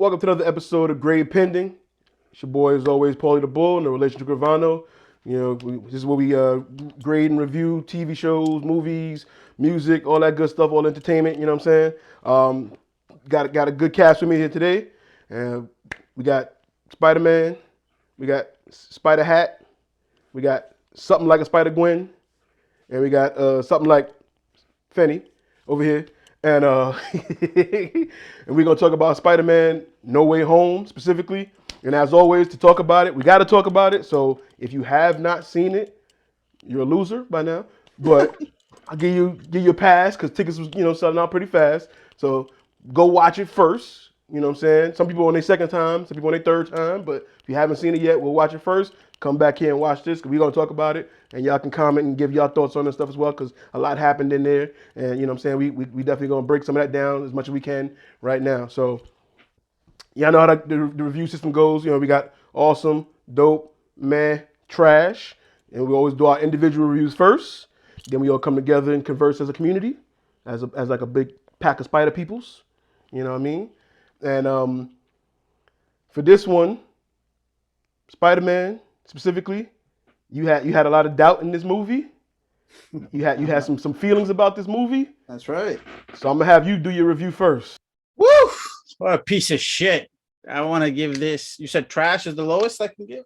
Welcome to another episode of Grade Pending. It's your boy, as always, Paulie the Bull, in the relation to Gravano. This is where we grade and review TV shows, movies, music, all that good stuff, all entertainment. You know what I'm saying? Got a good cast with me here today. And we got Spider-Man, we got Spider Hat, we got something like a Spider Gwen, and we got something like Fenny over here. And and we're gonna talk about Spider-Man No Way Home specifically. And as always, to talk about it, we gotta talk about it. So if you have not seen it, you're a loser by now. But I'll give you a pass because tickets was selling out pretty fast. So go watch it first. You know what I'm saying? Some people on their second time, some people on their third time. But if you haven't seen it yet, we'll watch it first. Come back here and watch this because we're gonna talk about it, and y'all can comment and give y'all thoughts on this stuff as well because a lot happened in there, and you know what I'm saying we definitely gonna break some of that down as much as we can right now. So y'all know how the review system goes. We got awesome, dope, meh, trash, and we always do our individual reviews first. Then we all come together and converse as a community, as like a big pack of spider peoples. You know what I mean? And for this one, Spider-Man specifically, you had a lot of doubt in this movie. You had some feelings about this movie. That's right. So I'm gonna have you do your review first. Woo! What a piece of shit. I want to give this. You said trash is the lowest I can give?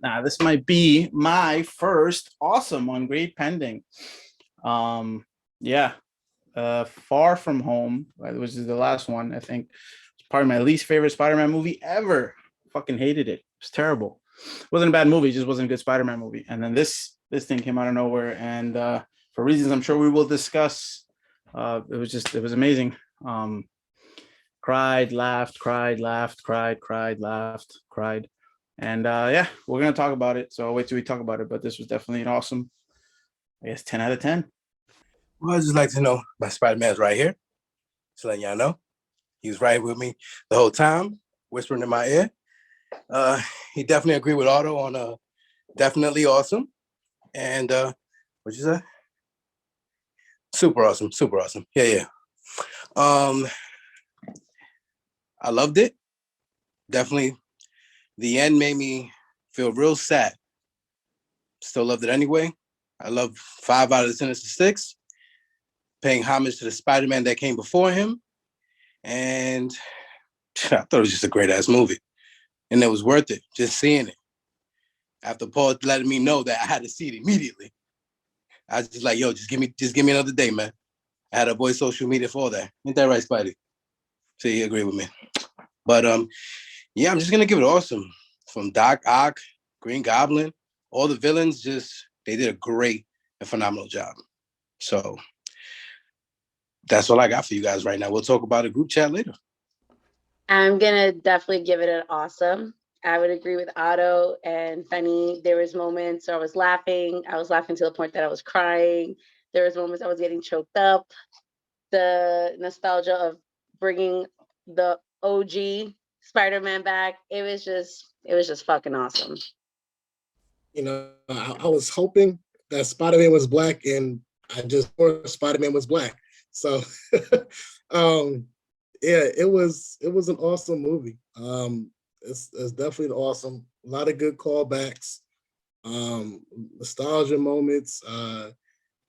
Nah, this might be my first awesome on Grade Pending. Yeah. Far From Home, which is the last one, I think. It's probably my least favorite Spider-Man movie ever. Fucking hated it. It's terrible. It wasn't a bad movie, it just wasn't a good Spider-Man movie. And then this thing came out of nowhere, and for reasons I'm sure we will discuss, it was amazing. Cried, laughed, cried, laughed, cried, laughed, cried. And yeah, we're gonna talk about it. So I'll wait till we talk about it. But this was definitely an awesome, I guess, 10 out of 10. Well, I'd just like to know my Spider-Man's right here. Just letting y'all know. He was right with me the whole time, whispering in my ear. He definitely agreed with Otto on definitely awesome. And what'd you say? Super awesome, super awesome. Yeah. I loved it. Definitely. The end made me feel real sad. Still loved it anyway. I love 5 out of the Sinister Six, paying homage to the Spider-Man that came before him. And I thought it was just a great ass movie. And it was worth it, just seeing it. After Paul letting me know that I had to see it immediately. I was just like, yo, just give me another day, man. I had to avoid social media for all that. Ain't that right, Spidey? So he agreed with me. But yeah, I'm just gonna give it awesome. From Doc Ock, Green Goblin, all the villains, they did a great and phenomenal job. So that's all I got for you guys right now. We'll talk about it group chat later. I'm gonna definitely give it an awesome. I would agree with Otto and Fanny. There was moments I was laughing. I was laughing to the point that I was crying. There was moments I was getting choked up. The nostalgia of bringing the OG Spider-Man back. It was just fucking awesome. I was hoping that Spider-Man was black, and I just thought Spider-Man was black. So, yeah, it was an awesome movie. It's definitely awesome. A lot of good callbacks, nostalgia moments.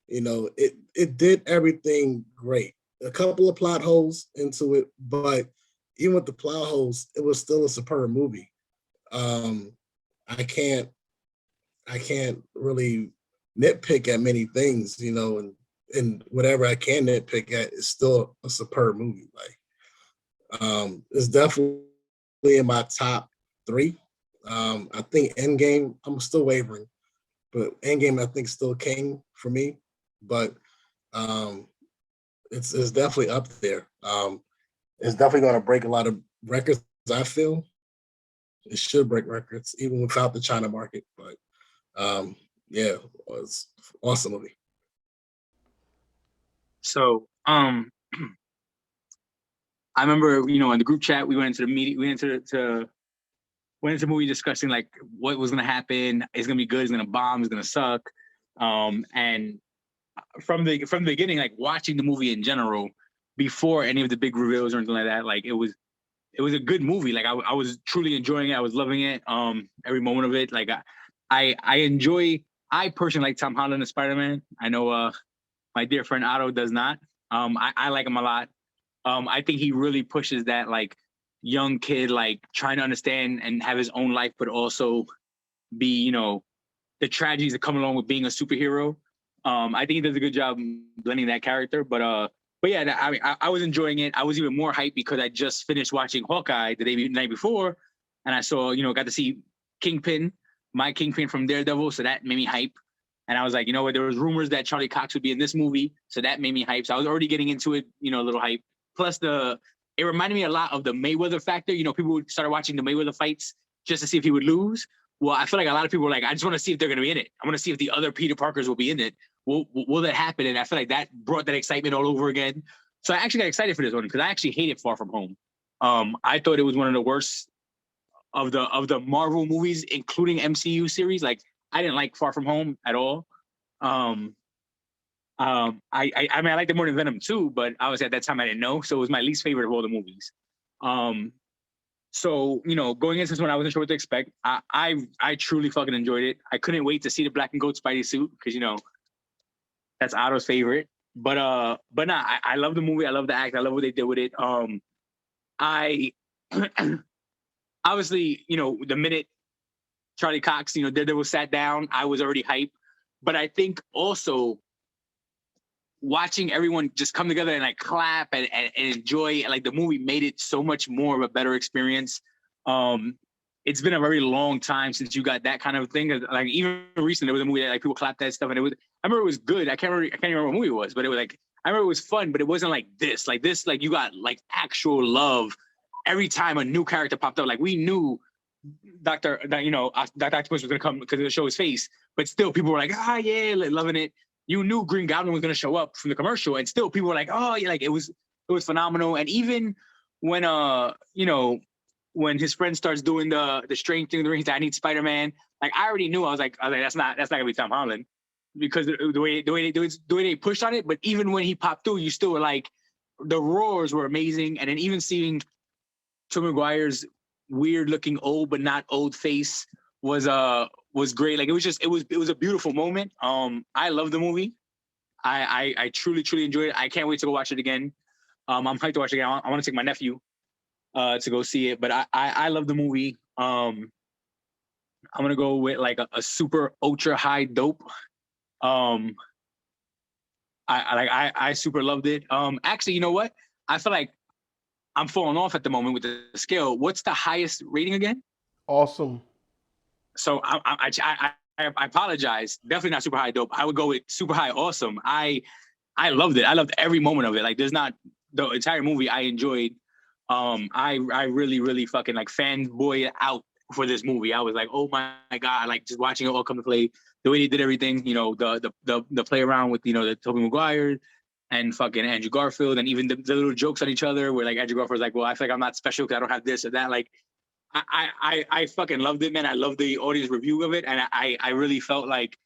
It did everything great. A couple of plot holes into it, but even with the plot holes, it was still a superb movie. I can't really nitpick at many things, and whatever I can nitpick at is still a superb movie. It's definitely in my top 3. I think Endgame, I'm still wavering, but Endgame I think still king for me. But it's definitely up there. It's definitely going to break a lot of records. I feel it should break records even without the China market. But yeah, it was awesome movie. So I remember, in the group chat, we went into the meeting, went into the movie discussing like what was gonna happen. It's gonna be good. It's gonna bomb. It's gonna suck. And from the beginning, like watching the movie in general, before any of the big reveals or anything like that, like it was it was a good movie. Like I was truly enjoying it. I was loving it. Every moment of it. Like I enjoy. I personally like Tom Holland as Spider-Man. I know my dear friend Otto does not. I like him a lot. I think he really pushes that like young kid, like trying to understand and have his own life, but also be, you know, the tragedies that come along with being a superhero. I think he does a good job blending that character. But yeah, I mean, I was enjoying it. I was even more hyped because I just finished watching Hawkeye the night before, and I saw, you know, got to see Kingpin, my Kingpin from Daredevil, so that made me hype. And I was like, you know what? There was rumors that Charlie Cox would be in this movie, so that made me hype. So I was already getting into it, you know, a little hype. Plus, it reminded me a lot of the Mayweather factor. You know, people started watching the Mayweather fights just to see if he would lose. Well, I feel like a lot of people were like, I just want to see if they're going to be in it. I want to see if the other Peter Parkers will be in it. Will that happen? And I feel like that brought that excitement all over again. So I actually got excited for this one because I actually hated Far From Home. I thought it was one of the worst of the Marvel movies, including MCU series. Like, I didn't like Far From Home at all. I mean, I liked it more than Venom 2, but obviously at that time I didn't know. So it was my least favorite of all the movies. So, you know, going into this one, I wasn't sure what to expect. I truly fucking enjoyed it. I couldn't wait to see the black and gold Spidey suit because, you know, that's Otto's favorite. But nah, I love the movie. I love the act. I love what they did with it. I obviously, you know, the minute Charlie Cox, you know, Daredevil sat down, I was already hyped. But I think also watching everyone just come together and like clap and enjoy, like the movie made it so much more of a better experience. It's been a very long time since you got that kind of thing. Like even recently, there was a movie that like people clapped that stuff, and I remember it was good. I can't even remember what movie it was, but it was like I remember it was fun, but it wasn't like this. Like this, like you got like actual love every time a new character popped up. Like we knew Dr. Octopus was gonna come because it would show his face, but still people were like, yeah, like, loving it. You knew Green Goblin was gonna show up from the commercial, and still people were like, oh yeah, like it was phenomenal. And even when you know, when his friend starts doing the strange thing in the ring, he's like, I need Spider-Man. Like I already knew. I was like, that's not gonna be Tom Holland because the way they pushed on it. But even when he popped through, you still were like, the roars were amazing. And then even seeing Tobey Maguire's weird looking old but not old face was great. Like it was a beautiful moment. I love the movie. I truly enjoyed it. I can't wait to go watch it again. I'm hyped to watch it again. I want to take my nephew to go see it, but I love the movie. I'm gonna go with like a super ultra high dope. I super loved it. Actually, you know what? I feel like I'm falling off at the moment with the scale. What's the highest rating again? Awesome. So I apologize. Definitely not super high dope. I would go with super high awesome. I loved it. I loved every moment of it. Like there's not the entire movie I enjoyed. I really fucking like fanboy out for this movie. I was like, oh my God, like just watching it all come to play. The way they did everything, you know, the play around with, you know, the Tobey Maguire and fucking Andrew Garfield, and even the little jokes on each other where like Andrew Garfield's like, well, I feel like I'm not special because I don't have this or that. Like I fucking loved it, man. I loved the audience review of it, and I really felt like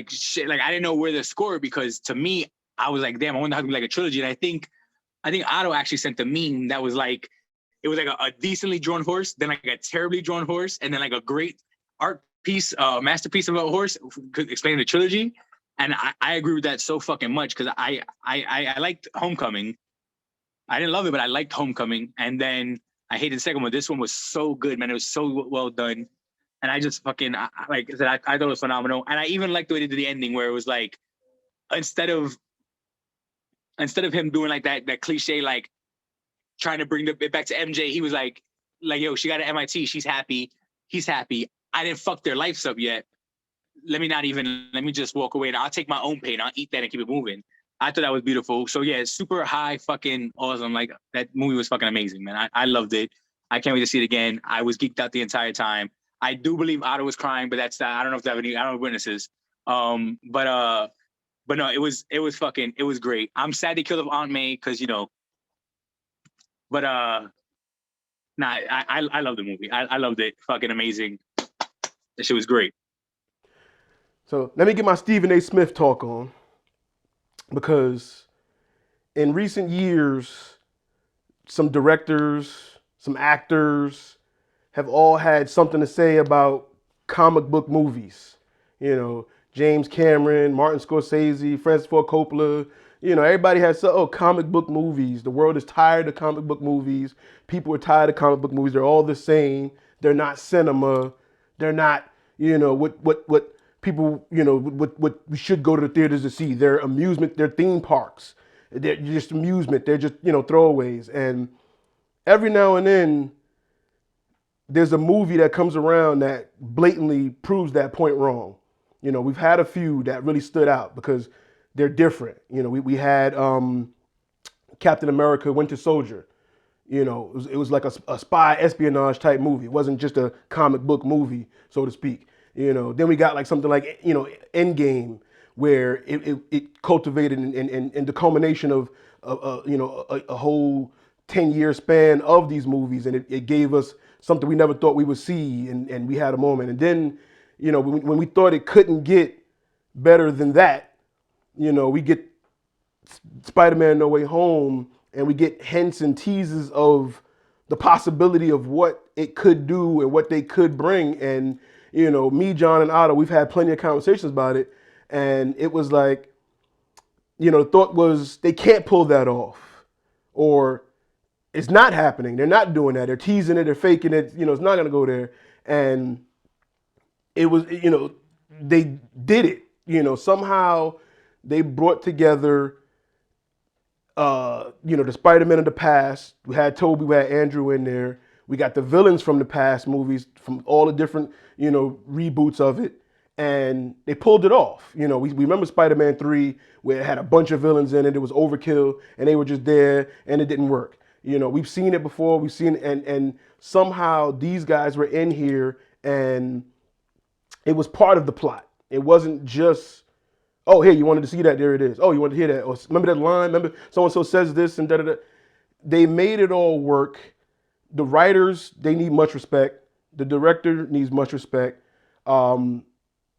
shit. Like I didn't know where to score because to me, I was like, damn, I wonder how it could be like a trilogy. And I think Otto actually sent the meme that was like, it was like a decently drawn horse, then like a terribly drawn horse, and then like a great art piece, masterpiece of a horse explaining the trilogy. And I agree with that so fucking much because I liked Homecoming. I didn't love it, but I liked Homecoming. And then I hated the second one. This one was so good, man. It was so well done. And I just fucking, like I said, I thought it was phenomenal. And I even liked the way they did the ending where it was like, instead of him doing like that cliche, like trying to bring it back to MJ, he was like, yo, she got an MIT. She's happy. He's happy. I didn't fuck their lives up yet. Let me just walk away and I'll take my own pain. I'll eat that and keep it moving. I thought that was beautiful. So yeah, super high fucking awesome. Like that movie was fucking amazing, man. I loved it. I can't wait to see it again. I was geeked out the entire time. I do believe Otto was crying, but that's I don't know if there have any, I don't have witnesses. But no, it was great. I'm sad they killed off Aunt May because, you know, but nah, I love the movie. I loved it. Fucking amazing. That shit was great. So let me get my Stephen A. Smith talk on, because in recent years, some directors, some actors have all had something to say about comic book movies. You know, James Cameron, Martin Scorsese, Francis Ford Coppola. You know, everybody has comic book movies. The world is tired of comic book movies. People are tired of comic book movies. They're all the same. They're not cinema. They're not, what people, what we should go to the theaters to see. They're amusement. They're theme parks. They're just amusement. They're just, throwaways. And every now and then, there's a movie that comes around that blatantly proves that point wrong. We've had a few that really stood out because they're different. We had Captain America: Winter Soldier. It was like a spy espionage type movie. It wasn't just a comic book movie, so to speak. Then we got like something like Endgame, where it cultivated and the culmination of a whole 10-year span of these movies, and it gave us something we never thought we would see, and we had a moment. And then, when we thought it couldn't get better than that, we get Spider-Man: No Way Home, and we get hints and teases of the possibility of what it could do and what they could bring. And, me, John, and Otto, we've had plenty of conversations about it, and it was like, the thought was they can't pull that off, or it's not happening. They're not doing that. They're teasing it. They're faking it. It's not going to go there. And it was, they did it. Somehow they brought together, the Spider-Man of the past. We had Toby, we had Andrew in there. We got the villains from the past movies, from all the different, reboots of it. And they pulled it off. We remember Spider-Man 3, where it had a bunch of villains in it. It was overkill, and they were just there, and it didn't work. We've seen it before. We've seen it, and somehow these guys were in here, and it was part of the plot. It wasn't just, oh, hey, you wanted to see that? There it is. Oh, you wanted to hear that? Oh, remember that line? Remember so-and-so says this and da-da-da. They made it all work. The writers, they need much respect. The director needs much respect.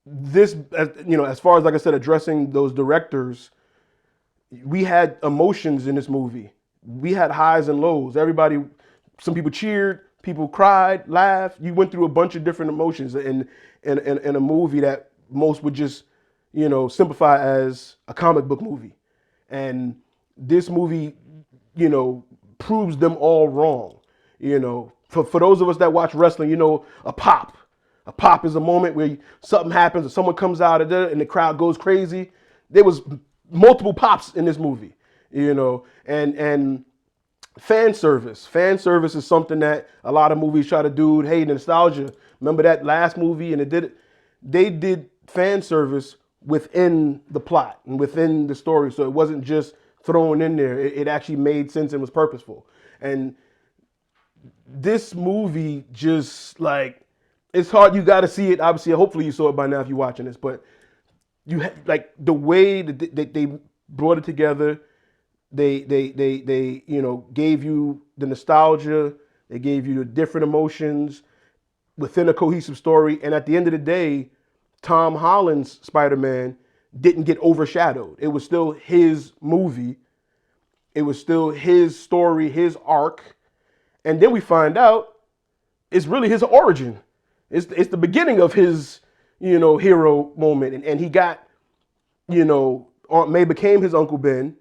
This, as far as, like I said, addressing those directors, we had emotions in this movie. We had highs and lows. Some people cheered, people cried, laughed. You went through a bunch of different emotions in a movie that most would just, simplify as a comic book movie. And this movie, proves them all wrong. For those of us that watch wrestling, a pop. A pop is a moment where something happens or someone comes out of there and the crowd goes crazy. There was multiple pops in this movie, and fan service. Fan service is something that a lot of movies try to do. Hey, nostalgia. Remember that last movie? And they did fan service within the plot and within the story. So it wasn't just thrown in there. It actually made sense and was purposeful. And this movie just it's hard. You got to see it. Obviously, hopefully you saw it by now if you're watching this. But the way that they brought it together. They gave you the nostalgia. They gave you the different emotions within a cohesive story. And at the end of the day, Tom Holland's Spider-Man didn't get overshadowed. It was still his movie. It was still his story, his arc. And then we find out it's really his origin. It's the beginning of his, hero moment. And he got, Aunt May became his Uncle Ben.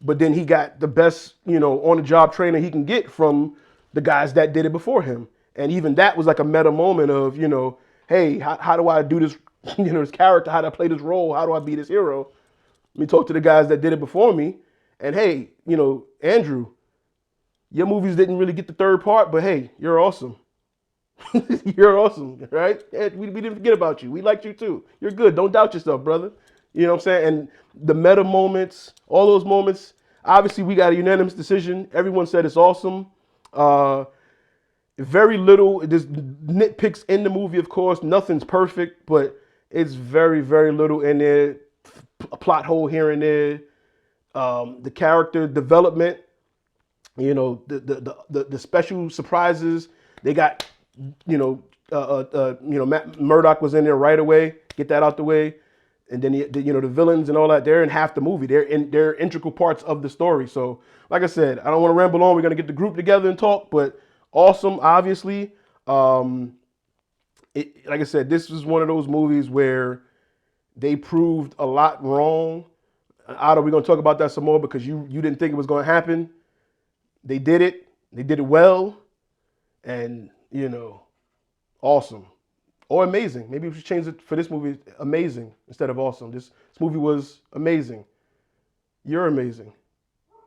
But then he got the best, on-the-job training he can get from the guys that did it before him. And even that was like a meta moment of, hey, how do I do this, this character? How do I play this role? How do I be this hero? Let me talk to the guys that did it before me. And hey, Andrew, your movies didn't really get the third part, but hey, you're awesome. You're awesome, right? We didn't forget about you. We liked you too. You're good. Don't doubt yourself, brother. You know what I'm saying? And the meta moments, all those moments, obviously we got a unanimous decision. Everyone said it's awesome. Very little, there's nitpicks in the movie, of course. Nothing's perfect, but it's very, very little in there. A plot hole here and there. The character development, the special surprises. They got, Matt Murdock was in there right away. Get that out the way. And then the villains and all that, they're in half the movie. They're integral parts of the story. So, like I said, I don't want to ramble on. We're gonna get the group together and talk. But awesome, obviously. Like I said, this was one of those movies where they proved a lot wrong. Otto, we're gonna talk about that some more because you didn't think it was gonna happen. They did it. They did it well, and awesome or amazing. Maybe we should change it for this movie. Amazing instead of awesome. This movie was amazing. You're amazing.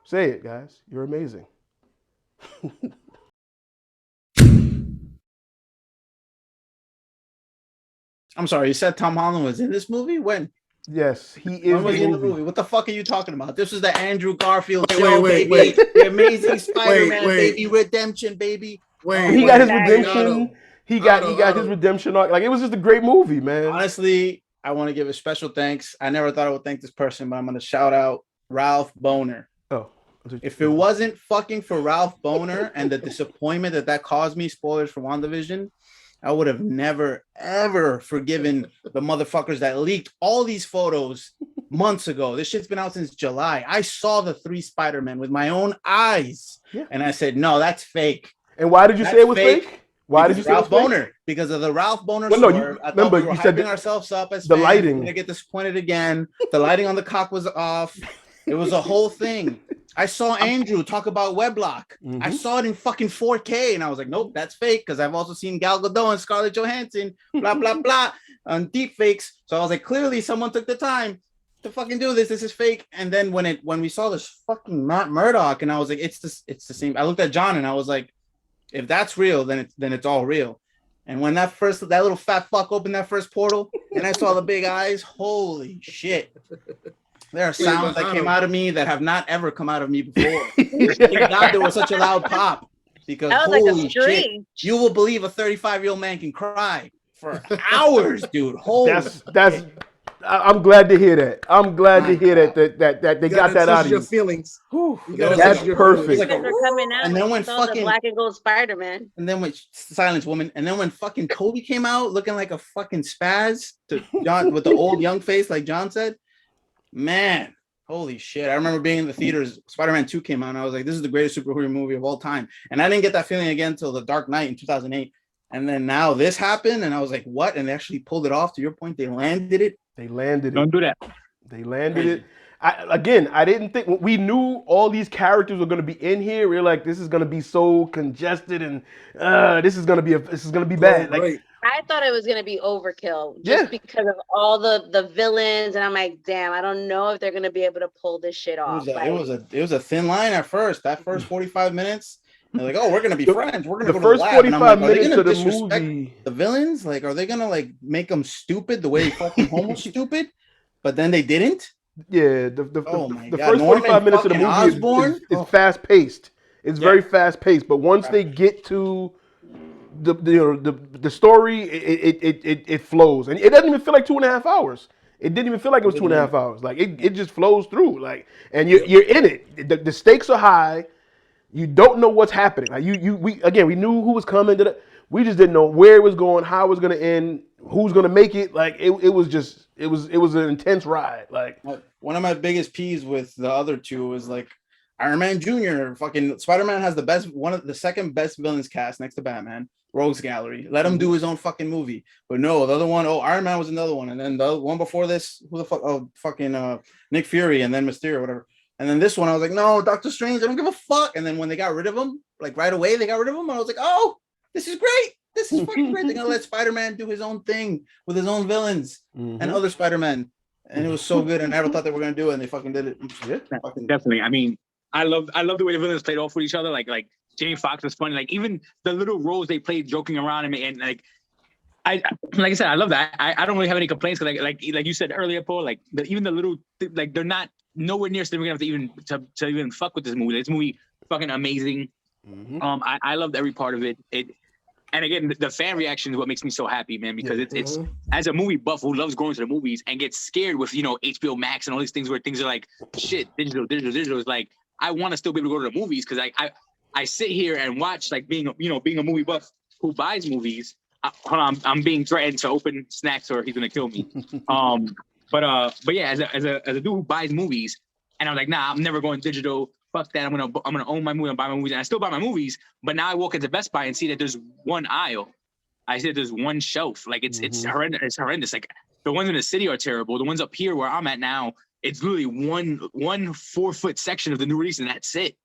Say it, guys. You're amazing. I'm sorry, you said Tom Holland was in this movie? When? Yes, he is. When was the he in the movie. movie? What the fuck are you talking about? This was the Andrew Garfield Wait, show, wait, baby. wait. The Amazing Spider-Man, wait. baby. Redemption, baby. Wait, He got his wait, redemption. Otto. He got Otto. his redemption arc. Like, it was just a great movie, man. Honestly, I want to give a special thanks. I never thought I would thank this person, but I'm going to shout out Ralph Boner. Oh, If it wasn't fucking for Ralph Boner and the disappointment that caused me, spoilers for WandaVision, I would have never, ever forgiven the motherfuckers that leaked all these photos months ago. This shit's been out since July. I saw the 3 Spider-Men with my own eyes. Yeah. And I said, no, that's fake. And why did you say it was fake? Why did you say Ralph it was fake? Boner? Because of the Ralph Boner Well, no, swerve. I remember, thought we were you said hyping ourselves up as the fans. lighting. We're gonna get disappointed again. The lighting on the cock was off. It was a whole thing. I saw Andrew talk about Weblock. Mhm. I saw it in fucking 4K, and I was like, nope, that's fake. Because I've also seen Gal Gadot and Scarlett Johansson, blah blah blah, on deep fakes. So I was like, clearly someone took the time to fucking do this. This is fake. And then when we saw this fucking Matt Murdock, and I was like, it's the same. I looked at John and I was like, if that's real, then it's all real. And when that little fat fuck opened that first portal, and I saw the big eyes, holy shit. There are sounds that came out of me that have not ever come out of me before. Thank God there was such a loud pop. Because That was like holy a shit, stream. you will believe a 35-year-old man can cry for hours, dude. Holy That's I'm glad to hear that. I'm glad to hear that they got that out of your you. feelings. Whew. That's perfect. Like They're coming out. and then when Saw the fucking black and gold Spider-Man. and then when silence woman, and then when fucking Toby came out looking like a fucking spaz to John with the old young face, like John said, man, holy shit. I remember being in the theaters, Spider-Man 2 came out, and I was like, this is the greatest superhero movie of all time. And I didn't get that feeling again until The Dark Knight in 2008. And then now this happened, and I was like, what? And they actually pulled it off. To your point, they landed it. They landed it. Don't do that. They landed it. I didn't think we knew all these characters were going to be in here. We were like, this is going to be so congested, and this is going to be bad. Like, Right. I thought it was gonna be overkill just because of all the villains, and I'm like, damn, I don't know if they're gonna be able to pull this shit off. It was a thin line at first. That first 45 minutes, they're like, oh, we're gonna be friends. We're gonna the go to the first lab. And I'm 45 like, are they minutes gonna of the disrespect movie. the villains? Like, are they gonna like make them stupid the way fucking Home was stupid? But then they didn't. Yeah, the Oh my first God, 45 Norman minutes of the fucking movie Osborn? is fast paced. It's very fast paced, but once they get to the story, it flows, and it doesn't even feel like 2.5 hours. It didn't even feel like it was 2.5 hours. Like it just flows through. Like, and you're in it. The stakes are high. You don't know what's happening. Like we knew who was coming. We just didn't know where it was going, how it was going to end, who's going to make it. Like it was an intense ride. Like One of my biggest peeves with the other two is like Iron Man Jr. Fucking Spider-Man has one of the second best villains cast next to Batman. Rogues Gallery. Let him do his own fucking movie. But no, the other one, Iron Man was another one. And then the one before this, who the fuck? Oh, fucking Nick Fury and then Mysterio, whatever. And then this one, I was like, no, Doctor Strange, I don't give a fuck. And then when they got rid of him, like right away, they got rid of him. And I was like, oh, this is great. This is fucking great. They're going to let Spider-Man do his own thing with his own villains and other Spider-Men. And it was so good. And I never thought they were going to do it. And they fucking did it. Yeah. Definitely. I mean, I love the way the villains played off with each other. Like Jamie Foxx was funny. Like even the little roles they played, joking around and like I said, I love that. I don't really have any complaints because like you said earlier, Paul. Like even the little like they're not nowhere near significant enough to even fuck with this movie. This movie fucking amazing. I loved every part of it. And again, the fan reaction is what makes me so happy, man, because it's as a movie buff who loves going to the movies and gets scared with, HBO Max and all these things where things are like, shit, digital is like, I want to still be able to go to the movies because I sit here and watch, like being a movie buff who buys movies. Hold on, I'm being threatened to open snacks or he's gonna kill me. But yeah, as a dude who buys movies, and I'm like, nah, I'm never going digital. fuck that. I'm gonna own my movie and buy my movies, and I still buy my movies. But now I walk into Best Buy and see that there's one aisle. I see that there's one shelf. Like it's horrendous. It's horrendous. Like the ones in the city are terrible. The ones up here where I'm at now, it's literally one 4-foot section of the new release, and that's it.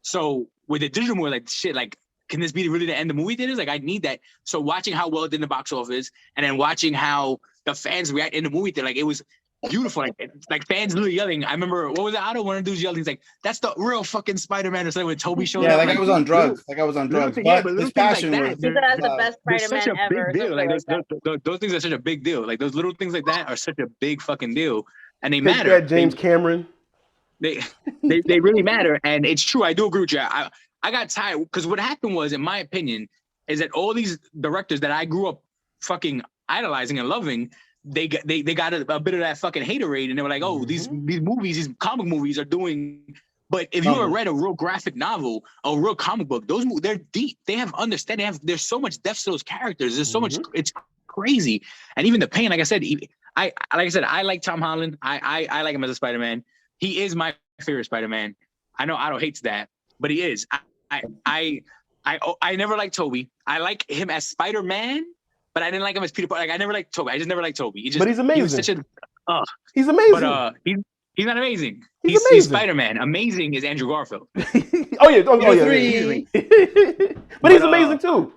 So with the digital movie, like shit, like can this be really the end of movie theaters? Like I need that. So watching how well it did in the box office, and then watching how the fans react in the movie theater, like it was beautiful. Like fans literally yelling. I remember what was it? I don't want to do yelling. He's like, "That's the real fucking Spider-Man," or something when Toby showed up. Yeah, like I was on drugs. Like I was on drugs. Yeah, But little his things like passion that, was. He said that's the best They're such Spider-Man a ever. big deal. Like those things are such a big deal. Like those little things like that are such a big fucking deal, and they Take matter. that, James Cameron. They really matter, and it's true. I do agree with you. I got tired because what happened was, in my opinion, is that all these directors that I grew up fucking idolizing and loving, they got a bit of that fucking haterade, and they were like, "Oh, these movies, these comic movies are doing." But if you ever read a real graphic novel, a real comic book, they're deep. They have understanding. There's so much depth to those characters. There's so much. It's crazy, and even the pain. Like I said, I like Tom Holland. I like him as a Spider-Man. He is my favorite Spider-Man. I know Otto hates that, but he is. I never liked Toby. I like him as Spider-Man, but I didn't like him as Peter Parker. Like I never liked Toby. I just never liked Toby. But he's amazing. He was such a, he's amazing. But he's not amazing. He's He's Spider-Man. Amazing is Andrew Garfield. oh yeah. But he's amazing too.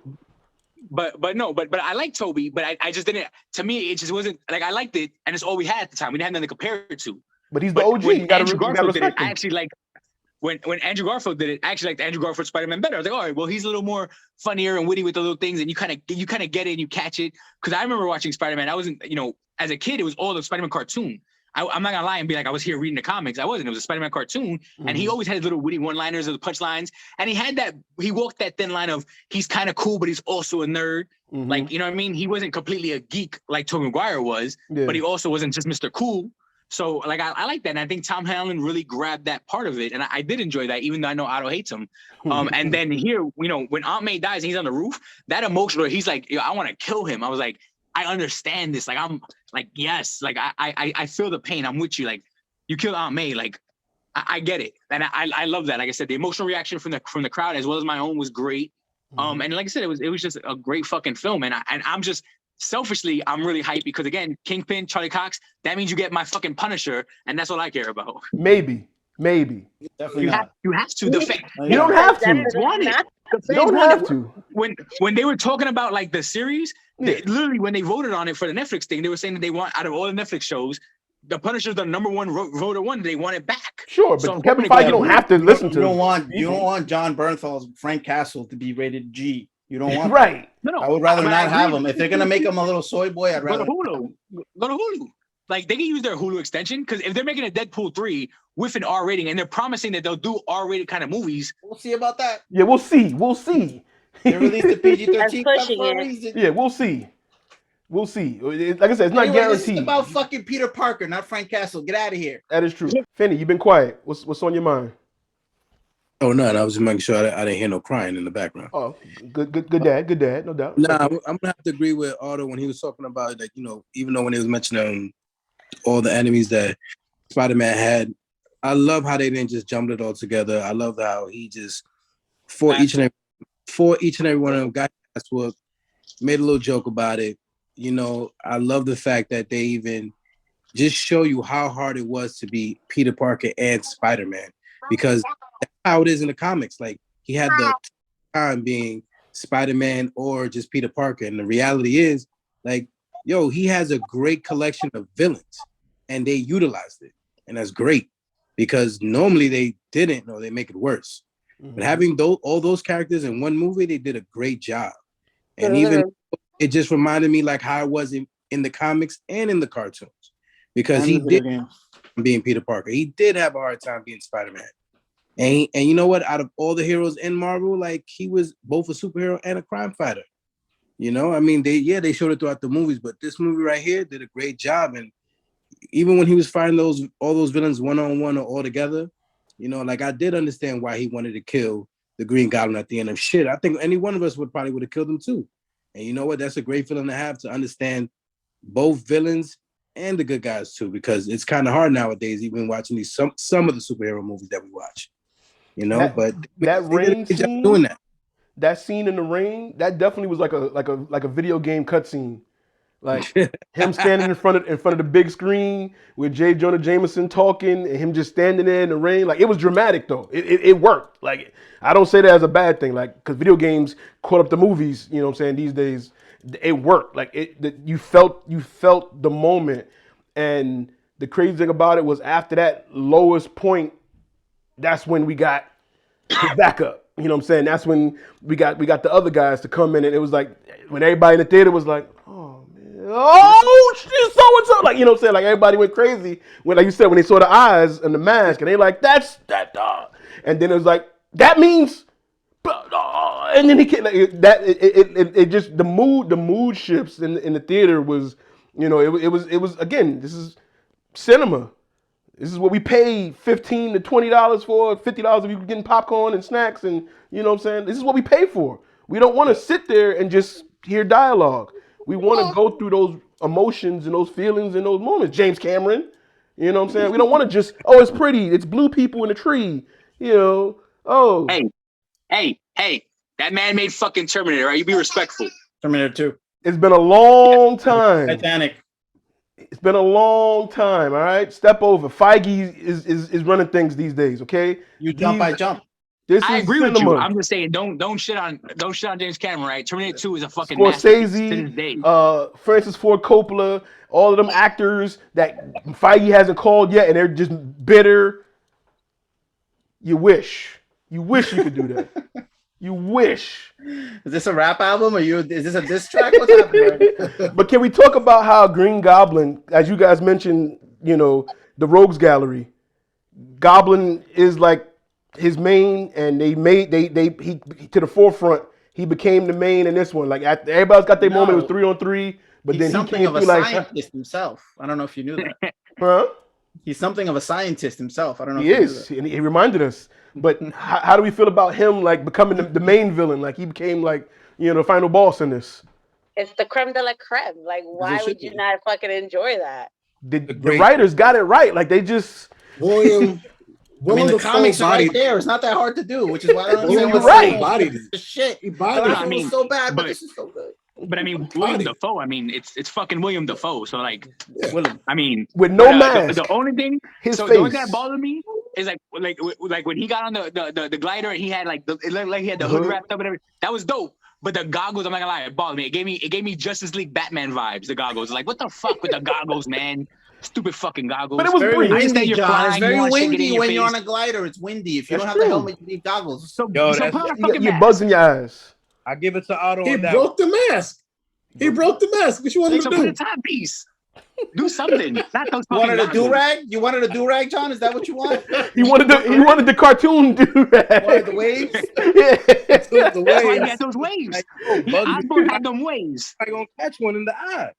But I like Toby, but I just didn't. To me, it just wasn't like I liked it, and it's all we had at the time. We didn't have nothing to compare it to. But he's the OG. You gotta respect him. I actually like when Andrew Garfield did it. I actually liked Andrew Garfield Spider-Man better. I was like, all right, well, he's a little more funnier and witty with the little things, and you kind of get it and you catch it. Because I remember watching Spider-Man. I wasn't, as a kid, it was all the Spider-Man cartoon. I'm not gonna lie and be like I was here reading the comics. I wasn't. It was a Spider-Man cartoon, and he always had little witty one-liners or the punchlines. And he had that. He walked that thin line of he's kind of cool, but he's also a nerd. Like you know what I mean? He wasn't completely a geek like Tobey Maguire was, but he also wasn't just Mr. Cool. So like I like that, and I think Tom Holland really grabbed that part of it, and I did enjoy that, even though I know Otto hates him. And then here, when Aunt May dies and he's on the roof, that emotional, he's like, I want to kill him. I was like, I understand this. Like I'm like, yes, like I feel the pain. I'm with you. Like you killed Aunt May. Like I get it, and I love that. Like I said, the emotional reaction from the crowd as well as my own was great. And like I said, it was just a great fucking film, and I'm just. Selfishly, I'm really hyped because again, Kingpin, Charlie Cox, that means you get my fucking Punisher, and that's all I care about. Maybe. Definitely You not. have to. You don't have to. You don't have to. When they were talking about like the series, literally when they voted on it for the Netflix thing, they were saying that they want out of all the Netflix shows, the Punisher's the number one voter one. They want it back. Sure, but Kevin Feige don't have to listen to. You don't want John Bernthal's Frank Castle to be rated G. You don't want right. No. I would rather not have him. If they're gonna make him a little soy boy, I'd rather go to Hulu. Like they can use their Hulu extension because if they're making a Deadpool 3 with an R rating and they're promising that they'll do R-rated kind of movies, we'll see about that. Yeah, we'll see. They released the PG-13 for a reason. Yeah, we'll see. Like I said, it's not guaranteed. It's about fucking Peter Parker, not Frank Castle. Get out of here. That is true. Finney, you've been quiet. What's on your mind? Oh, none. I was just making sure I didn't hear no crying in the background. Oh, good dad, no doubt. Nah, I'm gonna have to agree with Otto when he was talking about like even though when he was mentioning all the enemies that Spider-Man had, I love how they didn't just jump it all together. I love how he just for each and every one of them got whooped, made a little joke about it. I love the fact that they even just show you how hard it was to be Peter Parker and Spider-Man because that's how it is in the comics. Like he had the time being Spider-Man or just Peter Parker. And the reality is like, he has a great collection of villains and they utilized it. And that's great because normally they didn't or they make it worse. But having all those characters in one movie, they did a great job. And even it just reminded me like how it was in the comics and in the cartoons because he did being Peter Parker. He did have a hard time being Spider-Man. And you know what? Out of all the heroes in Marvel, like he was both a superhero and a crime fighter. I mean, they showed it throughout the movies, but this movie right here did a great job. And even when he was fighting all those villains one-on-one or all together, like I did understand why he wanted to kill the Green Goblin at the end of shit. I think any one of us would have killed him too. And you know what? That's a great feeling to have to understand both villains and the good guys too, because it's kind of hard nowadays, even watching some of the superhero movies that we watch. you know. That But that they did a rain good job scene, doing that. that scene in the rain, that definitely was like a video game cutscene. Like him standing in front of the big screen with J. Jonah Jameson talking and him just standing there in the rain. Like it was dramatic though. It worked. Like I don't say that as a bad thing. Like because video games caught up to movies. You know what I'm saying? These days, it worked. Like you felt the moment. And the crazy thing about it was after that lowest point, that's when we got his backup. You know what I'm saying? That's when we got the other guys to come in, and it was like when everybody in the theater was like, "Oh man, oh shit, so and so," like you know what I'm saying? Like everybody went crazy when, like you said, when they saw the eyes and the mask, and they like, "That's that dog," and then it was like, "That means," and then he can't like it just the mood shifts in the theater was, you know, it was again, this is cinema. This is what we pay $15 to $20 for, $50 if you're getting popcorn and snacks, and you know what I'm saying? This is what we pay for. We don't want to sit there and just hear dialogue. We want to go through those emotions and those feelings and those moments. James Cameron, you know what I'm saying? We don't want to just, oh, it's pretty, it's blue people in a tree, you know. Oh, Hey, that man made fucking Terminator, right? You be respectful. Terminator 2. it's been a long time. Titanic. It's been a long time, all right? Step over. Feige is running things these days, okay? You jump, I These- jump. This I is agree cinema. with you. I'm just saying, don't shit on James Cameron, right? Terminator 2 is a fucking masterpiece to this day. Scorsese, Francis Ford Coppola, all of them actors that Feige hasn't called yet, and they're just bitter. You wish you could do that. You wish. Is this a rap album or is this a diss track? What's happening? But can we talk about how Green Goblin, as you guys mentioned, you know, the Rogues Gallery, Goblin is like his main, and he to the forefront. He became the main in this one. Like everybody's got their moment. It was 3-on-3, but He's then he something came of a through like, scientist himself. I don't know if you knew that. huh? He's something of a scientist himself. I don't know He if you is, and he reminded us. But how do we feel about him like becoming the main villain? Like he became like, you know, the final boss in this. It's the creme de la creme. Like, why would you not fucking enjoy that? The writers got it right. Like they just William I mean, the Dafoe comics are right bodied there. It's not that hard to do, which is why I don't You're understand what's right. so Bodied it. shit. He The bodied last it. one was so bad, but this is so good. But I mean, William Dafoe. I mean, it's fucking William Dafoe. So like, Willem. I mean, with no but, mask. The only thing, His so face. the only thing that bothered me is like when he got on the glider and he had like it looked like he had the hood wrapped up and everything. That was dope. But the goggles, I'm not gonna lie, it bothered me. It gave me Justice League Batman vibes. The goggles, like what the fuck with the goggles, man? Stupid fucking goggles. But it was Very brief. windy, you're John. flying, It's you very want shit getting windy in your when you're face. on a glider. It's windy. If you That's don't have true. the helmet, you need goggles. So Yo, put that's- on a You fucking get mask. bugs in your eyes. I give it to Otto He on that. broke the mask. He broke the mask. What you want him So to put do? a timepiece. Do something. Not those You fucking wanted a goggles. do-rag? You wanted a do-rag, John? Is that what you want? He wanted the cartoon dude. Wanted the waves? Yeah. The That's why he waves. had those waves. Like, oh, Bugs Osborn had them waves. I gonna catch one in the eye.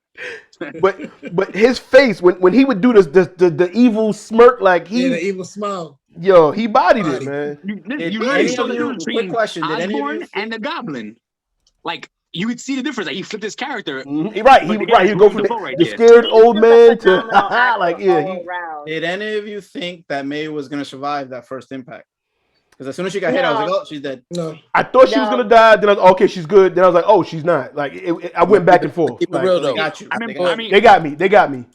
But his face when he would do the evil smirk, like Yeah, the he evil smile. he bodied it, man. You Did literally any saw of the you- difference quick between question, did any of you Osborn see- and the Goblin. Like you would see the difference. Like he flipped his character. Mhm. Right, But he again, he'd go from Dafoe right the there. scared He's old just a man to phenomenal actor like all around. Did any of you think that May was going to survive that first impact? Because as soon as she got hit, I was like, No. oh, she's dead. No. I thought she was No. gonna die. Then I was okay, she's good. Then I was like, oh, she's not. Like I went back and forth. Keep it Like, real They though. got you. I They mean, got I you. mean, they got me. They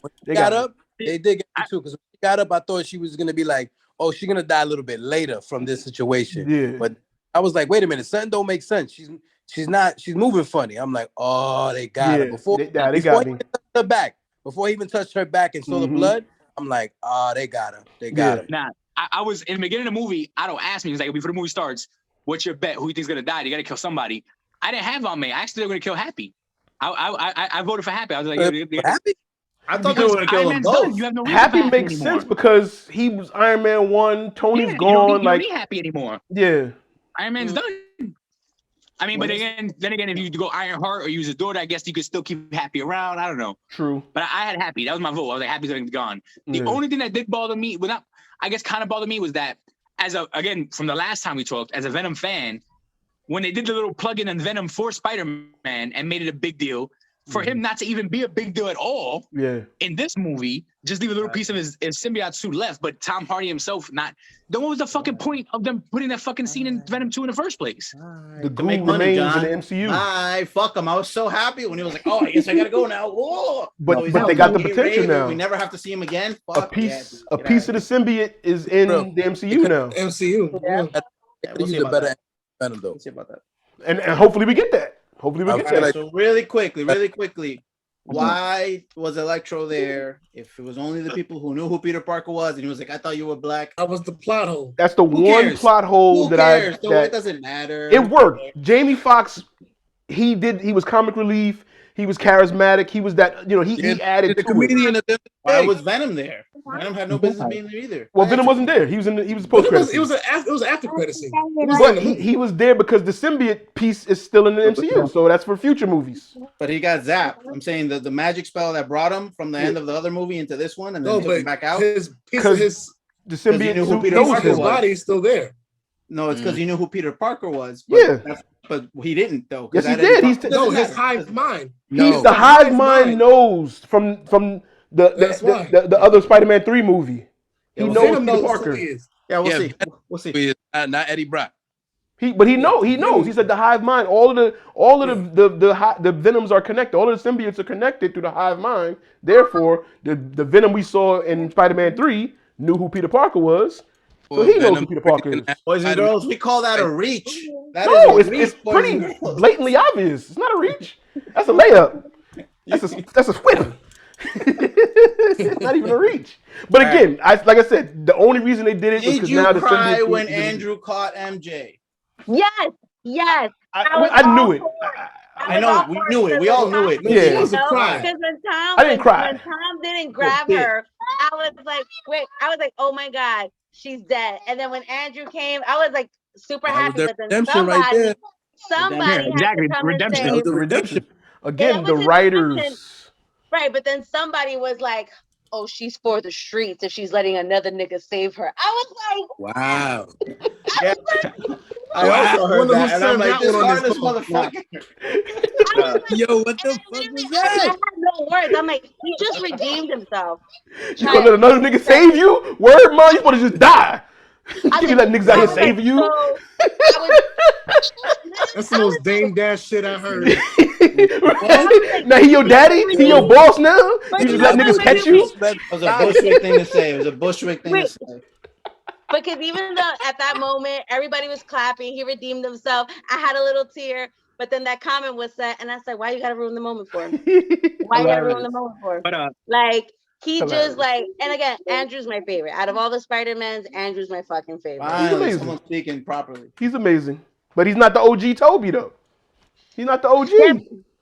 When she got got me. up, they did get me too. Because when she got up, I thought she was gonna be like, "Oh, she's gonna die a little bit later from this situation." Yeah. But I was like, "Wait a minute, something don't make sense. She's not. She's moving funny." I'm like, "Oh, they got her." Yeah, Before they before got he me. even touched her back, before he even touched her back and saw the Mhm. blood, I'm like, "Oh, they got her. They got her." nah. I was in the beginning of the movie. Otto asked me, he's like, before the movie starts, "What's your bet? Who you think's gonna die? You gotta kill somebody." I didn't have on May. I actually were gonna kill Happy. I voted for Happy. I was like, Happy? I thought they were going to kill Iron them Man's both. done. You have no reason Happy for makes anymore. sense because he was Iron Man 1. Tony's Yeah, gone. You don't like need Happy anymore. yeah, Iron Man's done. I mean, but then again, if you go Ironheart or use his daughter, I guess you could still keep Happy around. I don't know. true. But I had Happy. That was my vote. I was like, Happy's gonna be gone. The Yeah. only thing that did bother me, well, not, I guess kind of bothered me, was that again, from the last time we talked, as a Venom fan, when they did the little plug-in on Venom for Spider-Man and made it a big deal, for him not to even be a big deal at all. Yeah. In this movie, just leave a little piece of his symbiote suit left, but Tom Hardy himself not. Then what was the fucking point of them putting that fucking scene in Venom 2 in the first place? The To make goo money, remains in John. the MCU. Bye. Fuck him. I was so happy when he was like, "Oh, I guess I gotta go now." Whoa. But- No, he's but out. they got the Get potential raided. now. We never have to see him again. A Fuck piece yeah, of the symbiote is in Bro, the MCU now. MCU. Yeah. Yeah. Yeah, we'll see He's a about better that. Venom though. We'll see about that. And hopefully we get that. Hopefully we I get feel that. like- So really quickly, why was Electro there if it was only the people who knew who Peter Parker was and he was like, I thought you were black? That was the plot hole. That's the Who one cares? plot hole Who that cares? I It that doesn't matter. it worked. Jamie Foxx, he was comic relief. He was charismatic. He was that, he added the to it. comedian at the Why hey, was Venom there? Venom had no business being there either. Well, Venom wasn't there. He was post But credits. it was an after credit scene. It was But in the movie. he was there because the symbiote piece is still in the MCU, so that's for future movies. But he got zapped. I'm saying the magic spell that brought him from the end of the other movie into this one and then No, took him but back out. his piece 'Cause of his The he symbiote knew who suit Peter knows Parker his him. was. body is still there. No, it's because he knew who Peter Parker was. But Yeah. but he didn't though. 'cause Yes, he that didn't did. He's fuck- No, doesn't his matter. hive mind. No. The hive mind mind. knows from That's why. the other Spider-Man 3 movie. He Yeah, well, knows Venom Peter knows Parker. who he is. Yeah, we'll Yeah, see. We'll see. Is not Eddie Brock. He knows. He said the hive mind. All of the venoms are connected. All of the symbiotes are connected through the hive mind. Therefore, the venom we saw in Spider-Man 3 knew who Peter Parker was. So he knows who Peter Parker is. Boys and girls, we call that a reach. That No, is a reach, it's boys pretty and girls. blatantly obvious. It's not a reach. That's a layup. That's a whip. It's not even a reach. But again, like I said, the only reason they did it was Did because you now the cry symbiote when suit- Andrew caught MJ? Yes. I knew it. I know, we knew it. We all knew it. Yeah. She wasn't crying. Because when Tom, I didn't cry. When Tom didn't grab shit. her, I was like, wait, oh my God, she's dead. And then when Andrew came, I was like super That was happy. their But then redemption right there. somebody Yeah, had exactly. to come Redemption. and That was say, the Redemption. Yeah, Again, it the was his writers. redemption. Right, but then somebody was like, oh, she's for the streets if she's letting another nigga save her. I was Wow. Yeah. I also heard Wonder who that, and I'm said like, that this one on this heartless call. motherfucker. Yo, what the fuck like, was I that? had no words. I'm like, he just redeemed himself. You gonna let another nigga save you? Word, man, you supposed to just die. I You was let niggas out I here was save like, you. so- I That's the most Dame Dash shit I heard. Now he your daddy? He your boss now? You just let niggas catch you? It was a Bushwick thing to say. It was a Bushwick thing to Wait. say. Because even though at that moment everybody was clapping, he redeemed himself. I had a little tear, but then that comment was said, and I said, "Why you gotta ruin the moment for him? Why you gotta ruin the moment for him?" But Like he Hilarious. just like, and again, Andrew's my favorite. Out of all the Spider-Mans, Andrew's my fucking favorite. Finally, amazing. someone speaking properly. He's amazing. But he's not the OG Toby though. He's not the OG. Yeah.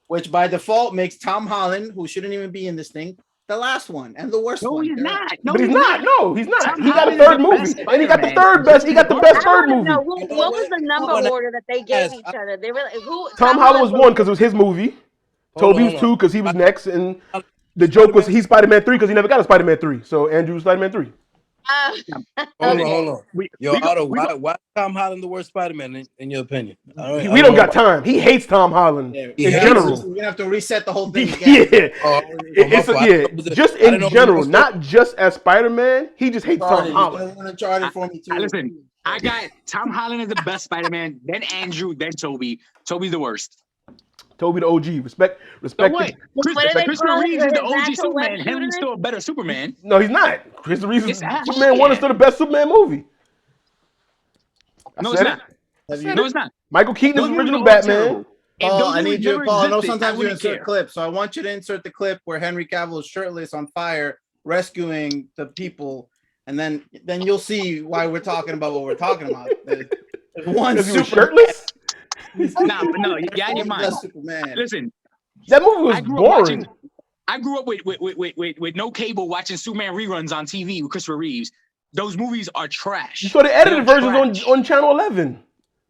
Which by default makes Tom Holland, who shouldn't even be in this thing, the last one and the worst no, one. he's not. No, But he's not. No, he's not. Tom He got a Holland is third the movie. best And he got the Spider-Man. third best. He got the best I third wanna movie. know what was the number Hold on. order that they gave Yes, each other? They were like, who? Tom Holland was one because it was his movie. Toby was hold two on. because he was next. And the joke was he's Spider-Man 3 because he never got a Spider-Man 3. So Andrew was Spider-Man 3. Hold Okay. on. We- Yo, we go- Otto, we go- why Tom Holland the worst Spider-Man in your opinion? We don't got time. He hates Tom Holland Yeah, in Yeah. general. We're gonna have to reset the whole thing Yeah. again. Just in general, not just as Spider-Man. He just hates Tom Uncharted, Holland. he's playing Uncharted for me too. Listen, I got Tom Holland as the best Spider-Man, then Andrew, then Toby. Toby's the worst. Toby the OG. Respect. No way. What do they Christopher call it? Reeves is the His OG natural web Superman. Him shooter? is still a better Superman. No, he's not. Chris Reeves. Yes, I- Superman 1 is still the best Superman movie. I No, said it's it. not. Have you- No, it's not. Michael Keaton is Those the movies original are all Batman. terrible. If Paul, those I movies need you, never Paul. I know existed, sometimes you wouldn't insert care. clips, so I want you to insert the clip where Henry Cavill is shirtless on fire, rescuing the people, and then you'll see why we're talking about what we're talking about. There's one Because he was super shirtless. Nah, but no, you got in your mind. Superman. Listen, That movie was I grew up boring. watching. I grew up with no cable watching Superman reruns on TV with Christopher Reeves. Those movies are trash. You saw the edited They're versions trash. on Channel 11.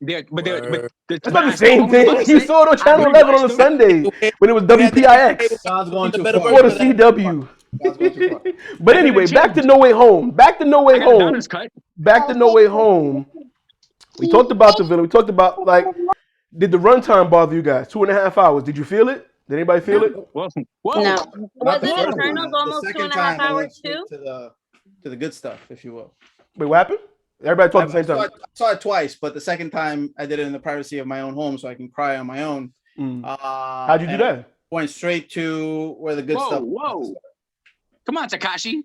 That's not the same thing. You saw it on Channel 11 on a Sunday when it was WPIX John's going too far. or the CW. John's going too far. But anyway, back to No Way Home. Back to No Way Home. Cut. Back to No Way Home. We talked about the villain. We talked about, like, did the runtime bother you guys? 2.5 hours. Did you feel it? Did anybody feel it? Whoa. No. Not Was the it first Eternals time. almost The 2.5 second time I went hours straight too? to the good stuff, if you will. Wait, what happened? Everybody talked at the same I time. saw it twice, but the second time I did it in the privacy of my own home, so I can cry on my own. How'd you do and I that? went straight to where the good stuff. Whoa. Come on, Takashi.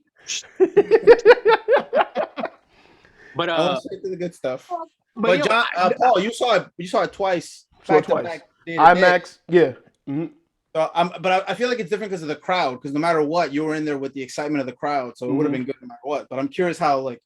But I went straight to the good stuff. but yo, John, Paul, you saw it twice. Saw it back to twice. back, day to day. IMAX, yeah. Mhm. So, but I feel like it's different because of the crowd. Because no matter what, you were in there with the excitement of the crowd, so it would have been good no matter what. But I'm curious how, like,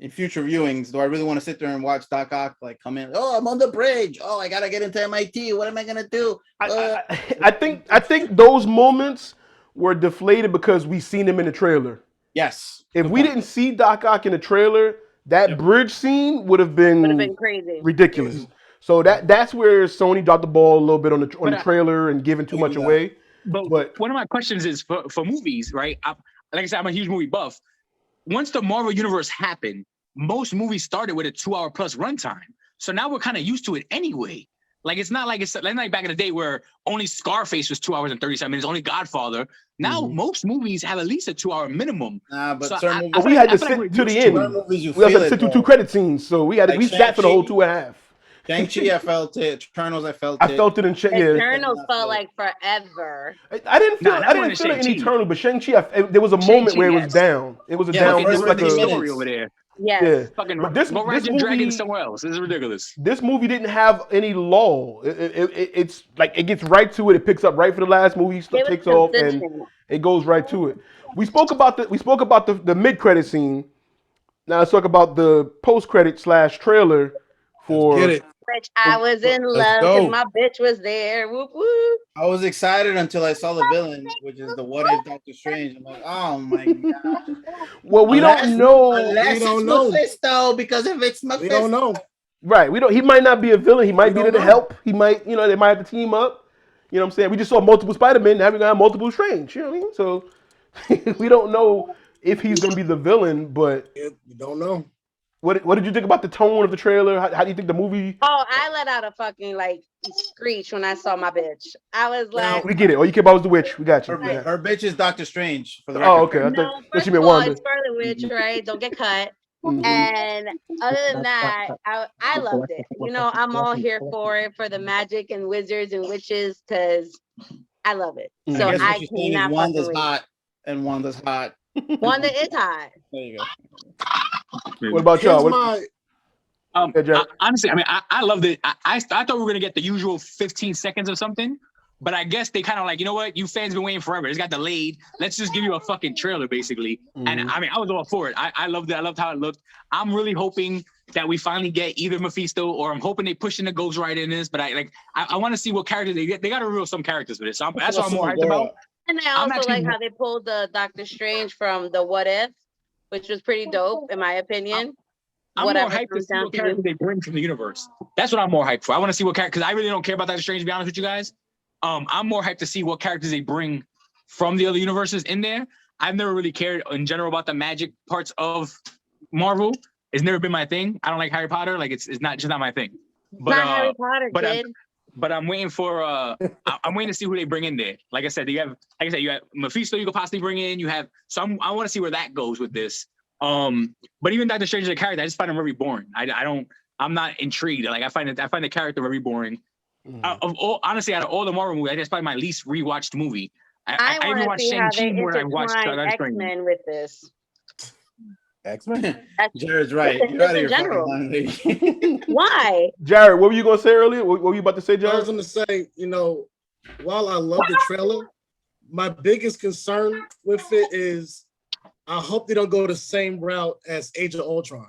in future viewings, do I really want to sit there and watch Doc Ock like come in? Oh, I'm on the bridge. Oh, I gotta get into MIT. What am I gonna do? I think those moments were deflated because we seen him in the trailer. Yes. If Good we point. didn't see Doc Ock in the trailer, that bridge scene would have been Crazy. ridiculous. So that's where Sony dropped the ball a little bit on the trailer and giving too much away. But one of my questions is for movies, right? Like I said, I'm a huge movie buff. Once the Marvel Universe happened, most movies started with a 2-hour plus runtime. So now we're kind of used to it anyway. Like it's not like back in the day where only Scarface was 2 hours and 37 minutes, only Godfather. Now most movies have at least a 2-hour minimum. But so certain movies, But we had to sit to the end. movies you We also feel had to it, sit through though. 2 credit scenes, so we sat for the whole Shang-Chi- 2.5. Shang-Chi, I felt it. Eternals, I felt it. I felt it in yeah. Eternals felt like forever. I didn't feel Nah, I didn't feel it in Shang-Chi. Eternal, but Shang-Chi, there was a moment where it was yes. down. It was a Yeah, down. the It was first like 50 a minutes. Story over there. Yes. yeah. Fucking But this go ride your movie dragon somewhere else. This is ridiculous. This movie didn't have any lull. It's like it gets right to it. It picks up right for the last movie. Takes off and it goes right to it. We spoke about the mid credit scene. Now let's talk about the post credit / trailer for. Get it. Which I was in love go. and my bitch was there. Whoop whoop. I was excited until I saw the villain, which is the What If Doctor Strange. I'm like, oh my god. Well, we don't know. Unless We don't it's know. Mephisto, because if it's Mephisto, We don't know. Right. We don't. He might not be a villain. He might We be there don't to know. help. He might. They might have to team up. You know what I'm saying? We just saw multiple Spider-Man. Now we're gonna have multiple Strange. You know what I mean? So we don't know if he's gonna be the villain. But We don't know. what did you think about the tone of the trailer? How do you think the movie? Oh, I let out a fucking screech when I saw my bitch. I was like, We get it. All you care about was the witch. We got you. her bitch is Doctor Strange for the record. Oh, okay. I no, thought first she of meant all, Wanda. it's Scarlet Witch, right? Don't get cut. Mhm. And other than that, I loved it. I'm all here for it, for the magic and wizards and witches, because I love it. Mhm. So I guess I what you're saying is cannot Wanda's fucking wait. hot and Wanda's hot. Wanda is hot. There you go. What about y'all? Here's What, my yeah, Jared? Honestly, I mean, I loved it. I thought we were gonna get the usual 15 seconds of something, but I guess they kind of like, you know what? You fans been waiting forever. It's got delayed. Let's just give you a fucking trailer, basically. And I mean, I was all for it. I loved it. I loved how it looked. I'm really hoping that we finally get either Mephisto, or I'm hoping they push in the Ghost Rider in this. But I want to see what characters they get. They got to reveal some characters for this. So that's what I'm more hyped about. And I I'm also actually like how they pulled the Doctor Strange from the What If, which was pretty dope, in my opinion. I'm more hyped to see what characters they bring from the universe. That's what I'm more hyped for. I want to see what character, because I really don't care about Doctor Strange, to be honest with you guys. I'm more hyped to see what characters they bring from the other universes in there. I've never really cared in general about the magic parts of Marvel. It's never been my thing. I don't like Harry Potter. Like it's not my thing. But not Harry Potter, kid. But I'm waiting for I'm waiting to see who they bring in there. Like I said, you have Mephisto you could possibly bring in. You have I want to see where that goes with this. But even Doctor Strange as a character, I just find him very boring. I'm not intrigued. Like I find the character very boring. Honestly, out of all the Marvel movies, that's probably my least rewatched movie. I even watched Shang-Chi more than I watched X-Men with this. X-Men. Jared's right. You're out of your fucking mind, lady. Why? Jared, what were you gonna say earlier? What were you about to say, Jared? I was gonna say, while I love the trailer, my biggest concern with it is I hope they don't go the same route as Age of Ultron,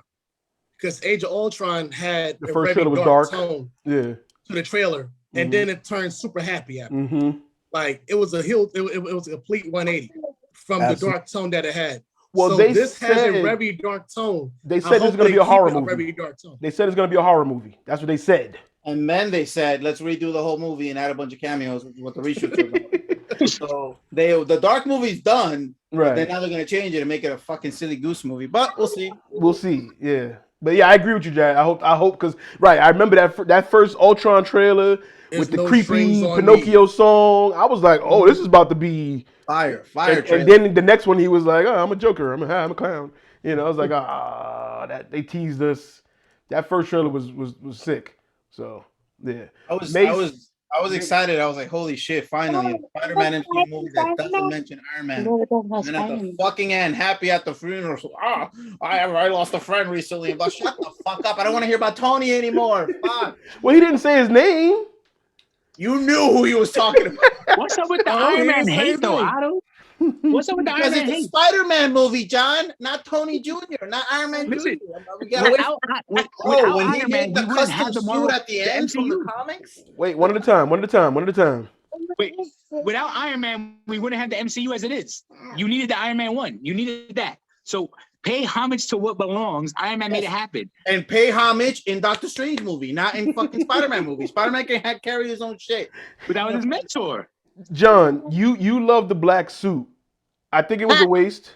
because Age of Ultron had The a first very trailer was dark dark. tone Yeah. to the trailer, and then it turned super happy after. Mm-hmm. Like it was it was a complete 180 from the dark tone that it had. Well, so this has a very dark tone. They said it's going to be a horror movie. Very dark tone. They said it's going to be a horror movie. That's what they said. And then they said, let's redo the whole movie and add a bunch of cameos, which is what the reshoots are about. So the dark movie's done. Right. Then now they're going to change it and make it a fucking silly goose movie. But we'll see. We'll see. Yeah. But yeah, I agree with you, Jared. I hope because I remember that first Ultron trailer There's with the no strings creepy on Pinocchio song. I was like, oh, this is about to be. Fire And trailer. then the next one, he was like, oh, I'm a Joker. I'm a clown. You know, I was like, that they teased us. That first trailer was sick. So yeah, I was Mace- excited. I was like, holy shit, finally, a Spider-Man MCU movie that doesn't mention Iron Man. And then at the fucking end, happy at the funeral. So, I lost a friend recently. But shut the fuck up. I don't want to hear about Tony anymore. Fuck. Well, he didn't say his name. You knew who he was talking about. What's up with the Oh, Iron he Man didn't say hate his though, name. Otto? What's up with the Iron Because Man it's a hate? Spider-Man movie, John, not Tony Jr., not Iron Man Listen, Jr. We gotta wait. Without Oh, when he Iron Man, made we the wouldn't custom have the suit Marvel at the end from the MCU. comics. Wait, one at a time. Wait, without Iron Man, we wouldn't have the MCU as it is. You needed the Iron Man 1. You needed that. So pay homage to what belongs. Iron Man made it happen. And pay homage in Doctor Strange movie, not in fucking Spider-Man movie. Spider-Man can carry his own shit. But that was his mentor. John, you love the black suit. I think it was a waste.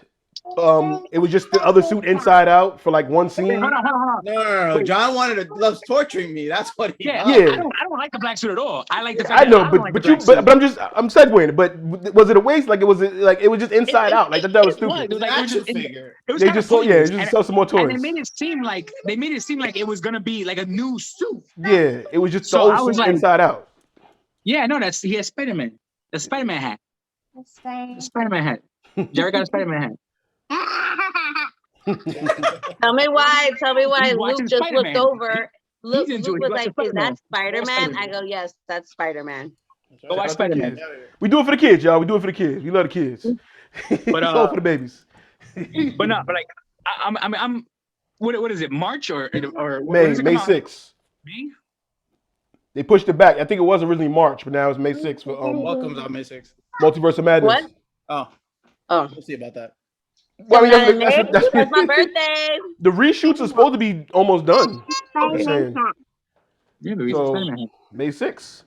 It was just the other suit inside out for like one scene. Hold on. No. John loves torturing me. That's what he Yeah, loves. Yeah. I don't like the black suit at all. I like the fact I that know, don't but like but the you black suit. but I'm segueing. But was it a waste? Like it was just inside out. Like that was It was. stupid. It was An like action it was figure. It was They kinda just sold, pointless. just sell some more And toys. they made it seem like it was gonna be like a new suit. Yeah, it was just the So I old was suit like- inside out. Yeah, no, he has Spiderman. The Spider-Man hat. The Spider-Man hat. Jared got a Spider-Man hat. Tell me why. He's Luke watching just Spider-Man. looked over. Luke into it. was He's like, watching "Is that Spider-Man. Spider-Man?" I Spider-Man. go, "Yes, that's Spider-Man." Go watch Shout out to the Spider-Man. kids. We do it for the kids, y'all. We do it for the kids. We love the kids. But, it's all for the babies. But like I'm what is it? March or when May does it come out? 6th. May? They pushed it back. I think it was originally March, but now it's May 6th for What comes out May 6th? Multiverse of Madness. What? Oh, Oh, we'll see about that. Well, I mean, that's my birthday. the reshoots are supposed to be almost done. I'm just saying. Yeah, but So, Spider-Man hat. May 6th.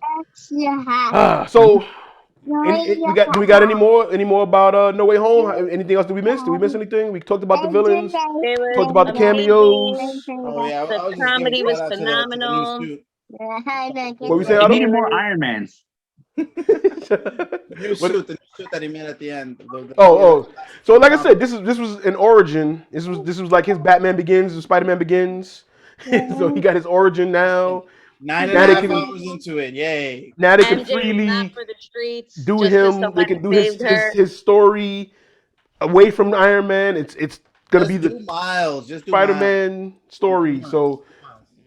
So do we got any more about No Way Home? Anything else? Did we miss? Did we miss anything? We talked about the villains. It was Talked about the amazing. cameos. Oh yeah, The I was just comedy giving was shout out to the phenomenal. new suit. What we saying, It Otto? needed more Iron Man. The new What- suit that he made at the end. So like I said, this was an origin. This was like his Batman Begins, Spider-Man Begins. So he got his origin now. 9.5 Now they can- hours into it. Yay. Now they can MJ is freely not for the streets. do just 'cause him. They somebody can do saved her. his story away from Iron Man. It's gonna be Just do the Miles. Just do Miles. Spider-Man story. So